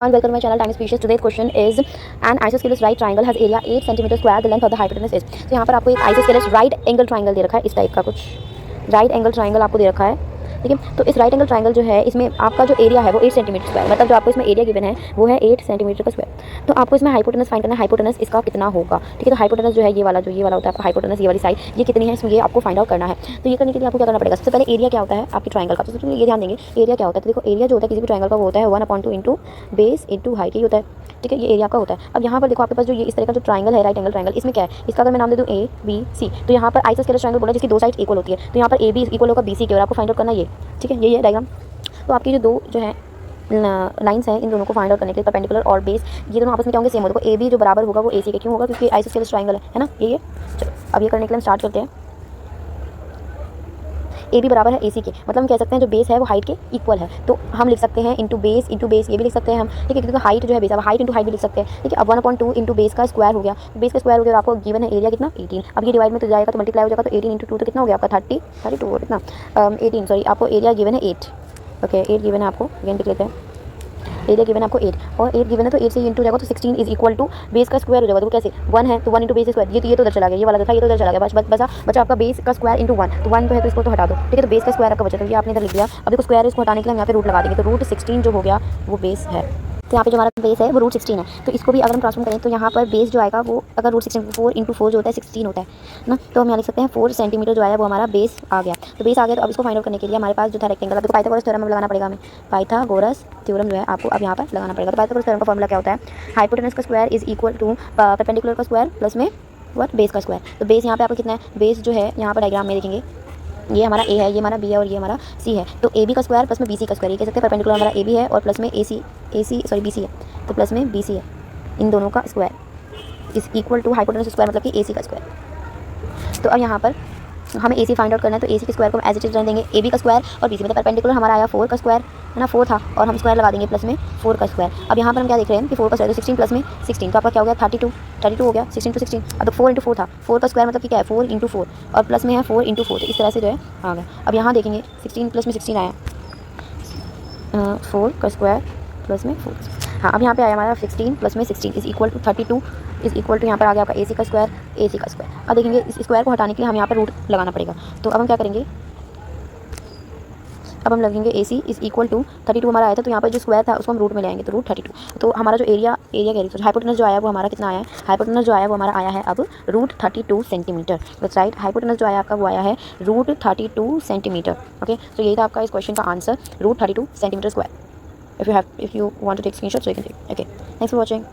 And welcome to my channel Time Species. Today's question is an isosceles right triangle has area 8 cm square. The length of the hypotenuse is. तो यहाँ पर आपको एक isosceles right angle triangle दे रखा है, इस type का कुछ right angle triangle आपको दे रखा है, ठीक है। तो इस राइट एंगल ट्राइंगल जो है इसमें आपका जो एरिया है वो 8 सेंटीमीटर स्क्वायर, मतलब जो आपको इसमें एरिया गिवन है वो है 8 सेंटीमीटर का स्क्वायर। तो आपको इसमें हाइपोटेनस फाइंड करना है, हाइपोटेनस इसका कितना होगा, ठीक है। तो हाइपोटेनस जो है ये वाला होता है आपका हाइपोटेनस, ये वाली साइड ये कितनी है इसमें ये आपको फाइंड आउट करना है। तो ये करने के लिए आपको क्या करना पड़ेगा, सबसे पहले एरिया क्या होता है आपकी ट्राइंगल का, तो ये ध्यान देंगे एरिया क्या होता है। तो देखो एरिया जो होता है किसी भी ट्राइंगल का वो होता है 1/2 इंटू बेस इंटू हाइट, ये होता है, ठीक है। ये एरिया का होता है। अब यहाँ पर देखो आपके पास जो ये इस तरह का जो ट्राइंगल है राइट एंगल ट्राइंगल, इसमें क्या है, इसका अगर मैं नाम दे दूँ ए बी सी, तो यहाँ पर आइसोस्केलेस ट्राइंगल बोला जिसकी दो साइड इक्वल होती है। तो यहाँ पर ए बी इक्वल होगा बी सी के, और आपको फाइंड आउट करना ये, ठीक है। ये है डायग्राम। तो आपकी जो दो जो है लाइंस हैं इन दोनों को फाइंड आउट करने के लिए परपेंडिकुलर और बेस ये दोनों आपस में क्या होंगे, सेम होगा। ए बी जो बराबर होगा वो ए सी के, क्यों होगा क्योंकि आइसोस्केलेस ट्राइंगल है ना ये। चलो अब ये करने के लिए हम स्टार्ट करते हैं। ए बी बराबर है ए सी के, मतलब हम कह सकते हैं जो बेस है वो हाइट के इक्वल है। तो हम लिख सकते हैं इंटू बेस ये भी लिख सकते हैं हम, ठीक है, क्योंकि हाइट जो है बेस, अब हाइट इंटू हाइट भी लिख सकते हैं, ठीक है। अब 1/2 इंटू बेस का स्क्वायर हो गया, बेस का स्क्वायर हो गया और आपको गिवन है एरिया कितना 18। अब ये डिवाइड में तो जाएगा तो मल्टीप्लाई हो जाएगा, तो 18 इंटू 2 तो कितना हो गया आपका 32 और कितना 18, सॉरी आपको एरिया गिवन है 8, ओके 8 गिवन है आपको, अगेन लिख लेते हैं एरिया गिवन है आपको 8 और 8 गिवन है, तो 8 से इंटू जाएगा तो 16 इज इक्वल टू बेस का स्क्वायर हो जाएगा। तो कैसे 1 है तो 1 इंटू बेस स्क्वायर, ये तो उधर चला गया, ये वाला था ये तो उधर चला गया, बचा आपका बेस का स्क्वायर इंटू 1, तो 1 तो है तो इसको तो हटा दो, ठीक है। तो बेस का स्क्वायर आपका बचा, तो ये आपने इधर लिख दिया। अब देखो स्क्वायर इसको हटाने के लिए हम यहाँ पे रूट लगा देंगे, तो रूट 16 जो हो गया वो बेस है। तो यहाँ पे जो हमारा बेस है वो रूट 16 है। तो इसको भी अगर हम ट्रांसफॉर्म करें तो यहाँ पर बेस जो आएगा वो अगर रूट 16 4 इंटू 4 जो होता है 16 होता है ना, तो हम यहाँ लिख सकते हैं 4 सेंटीमीटर जो आया वो हमारा बेस आ गया। तो बेस आ गया, तो अब इसको फाइंड आउट करने के लिए हमारे पास जो था रेक्टेंगल, अब तो पाइथागोरस थ्योरम लगाना पड़ेगा हमें, पाइथागोरस थ्योरम जो है आपको अब यहाँ पर लगाना पड़ेगा। तो पाइथागोरस थ्योरम का फॉर्मूला क्या होता है, हाइपोटेनस का square is equal to perpendicular का स्क्वायर प्लस में व्हाट बेस का स्क्वायर। तो बेस यहाँ पे आपको कितना है, बेस जो है यहाँ पर डायग्राम में देखेंगे ये हमारा ए है, ये हमारा बी है और ये हमारा सी है। तो ए बी का स्क्वायर प्लस में बी सी का स्क्वायर, ये कह सकते हैं परपेंडिकुलर हमारा ए बी है और प्लस में बी सी है, तो प्लस में बी सी है, इन दोनों का square is equal to hypotenuse square मतलब कि ए सी का स्क्वायर। तो अब यहाँ पर हमें ए सी फाइंड आउट करना है, तो ए सी के स्क्वायर को हम एज इट इज रहने देंगे, ए बी का स्क्वायर और बी सी मतलब परपेंडिकुलर हमारा आया 4 का स्क्वायर है ना, 4 था और हम स्क्वायर लगा देंगे प्लस में 4 का स्क्वायर। अब यहाँ पर हम क्या देख रहे हैं कि 4 का स्क्वायर तो 16 प्लस में 16, तो आपका क्या हो गया 32 हो गया, 16 to 16। अब तो 4 इंटू 4 था, 4 का स्क्वायर मतलब कि क्या है 4 इंटू 4 और प्लस में है 4 इंटू 4, तो इस तरह से जो है आ गया। अब यहाँ देखेंगे 16 प्लस में 16 आया 4 का स्क्वायर प्लस में 4, हाँ। अब यहाँ पे आया हमारा 16 प्लस में 16 is equal to 32 is equal to यहाँ पर आ गया आपका ए सी का स्क्वायर। अब देखेंगे इस स्क्वायर को हटाने के लिए हम यहाँ पर रूट लगाना पड़ेगा। तो अब हम क्या करेंगे, अब हम लगेंगे ए सी इज इक्वल टू 32 हमारा आया था, तो यहाँ पर जो स्क्वायर था उसको हम रूट में ले आएंगे, तो रूट 32। तो हमारा जो एरिया कह रही है हाइपोटेनस जो आया वो हमारा कितना आया है, हाइपोटेनस जो आया वो हमारा आया है अब रूट 32 सेंटीमीटर, राइट। हाइपोटेनस जो आया आपका वो आया है रूट 32 सेंटीमीटर, ओके। तो यही था आपका इस क्वेश्चन का answer, root 32 centimetre square. If you want to take screenshot, so you can take. Okay, thanks for watching.